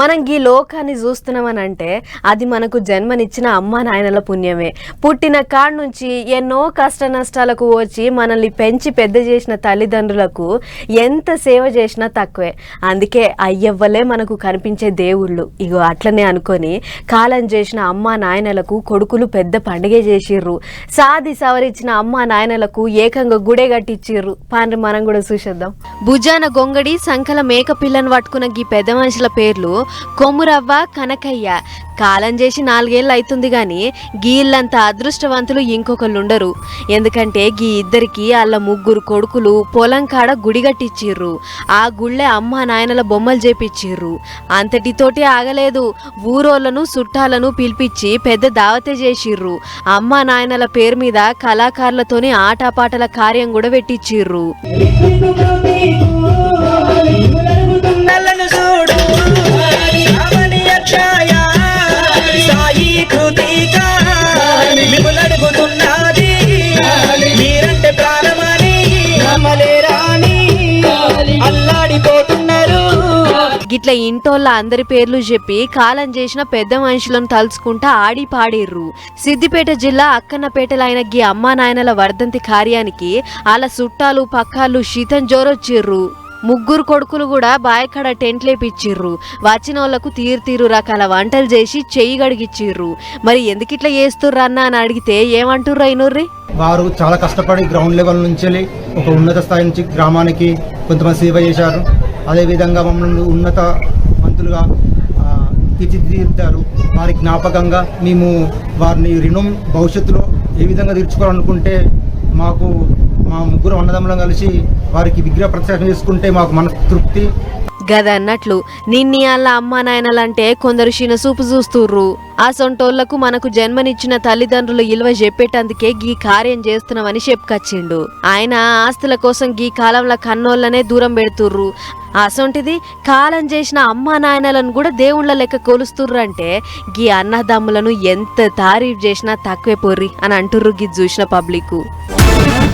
మనం ఈ లోకాన్ని చూస్తున్నామని అంటే అది మనకు జన్మనిచ్చిన అమ్మా నాయనల పుణ్యమే. పుట్టిన కాడ నుంచి ఎన్నో కష్ట నష్టాలకు వచ్చి మనల్ని పెంచి పెద్ద చేసిన తల్లిదండ్రులకు ఎంత సేవ చేసినా తక్కువే. అందుకే అయ్యవ్వలే మనకు కనిపించే దేవుళ్ళు. ఇగో అట్లనే అనుకొని కాలం చేసిన అమ్మా నాయనలకు కొడుకులు పెద్ద పండుగే చేసిర్రు. సాది సవరిచ్చిన అమ్మా నాయనలకు ఏకంగా గుడే కట్టించిర్రు. పాండ్రి మనం కూడా చూసేద్దాం. భుజాన గొంగడి సంకల మేక పిల్లను పట్టుకున్న గీ పెద్ద మనుషుల పేర్లు కొమురవ్వ, కనకయ్య. కాలం చేసి 4 ఏళ్ళు అవుతుంది గాని గీళ్ళంత అదృష్టవంతులు ఇంకొకళ్ళుండరు. ఎందుకంటే గీ ఇద్దరికి వాళ్ళ 3 కొడుకులు పొలం కాడ గుడి కట్టించిర్రు. ఆ గుళ్ళే అమ్మా నాయనల బొమ్మలు చేపిచ్చిర్రు. అంతటితోటి ఆగలేదు, ఊరోళ్లను చుట్టాలను పిలిపించి పెద్ద దావతే చేసిర్రు. అమ్మా నాయనల పేరు మీద కళాకారులతోని ఆటపాటల కార్యం కూడా పెట్టించిర్రు. గిట్ల ఇంటోళ్ళ అందరి పేర్లు చెప్పి కాలం చేసిన పెద్ద మనుషులను తలుచుకుంటా ఆడి పాడిర్రు. సిద్దిపేట జిల్లా అక్కన్నపేటలైన గీ అమ్మా నాయనల వర్ధంతి కార్యానికి వాళ్ళ చుట్టాలు పక్కాళ్ళు శీతం జోరొచ్చిర్రు. 3 కొడుకులు కూడా బాయకాడ టెంట్లేపిచ్చిర్రు. వచ్చిన వాళ్లకు తీరు రకాల వంటలు చేసి చెయ్యి గడిగిచ్చిర్రు. మరి ఎందుకిట్లా చేస్తుర్రన్నా అని అడిగితే ఏమంటుర్రు అయినూర్రి? వారు చాలా కష్టపడి గ్రౌండ్ లెవెల్ నుంచి ఒక ఉన్నత స్థాయి నుంచి గ్రామానికి కొంతమంది సేవ చేశారు. అదేవిధంగా మమ్మల్ని ఉన్నత మంత్రులుగా తీర్చిదిద్దారు. వారి జ్ఞాపకంగా మేము వారిని రుణం భవిష్యత్తులో ఏ విధంగా తీర్చుకోవాలనుకుంటే మాకు మా 3 అన్నదమ్ములం కలిసి వారికి విగ్రహ ప్రతిష్ఠ చేసుకుంటే మాకు మనస్తృప్తి. గదన్నట్లు నిన్ని వాళ్ళ అమ్మా నాయనలంటే కొందరు చిన్నసూపు చూస్తుర్రు. ఆ సొంటోళ్లకు మనకు జన్మనిచ్చిన తల్లిదండ్రులు ఇల్వ చెప్పేటందుకే గీ కార్యం చేస్తున్నామని చెప్పుకొచ్చిండు. ఆయన ఆస్తుల కోసం గీ కాలంలో కన్నోళ్లనే దూరం పెడుతుర్రు. అసొంటిది కాలం చేసిన అమ్మా నాయనలను కూడా దేవుళ్ళ లెక్క కొలుస్తుర్రు అంటే గీ అన్నదమ్ములను ఎంత తారీఫ్ చేసినా తక్కువే పొర్రి అని అంటుర్రు గీ చూసిన పబ్లిక్.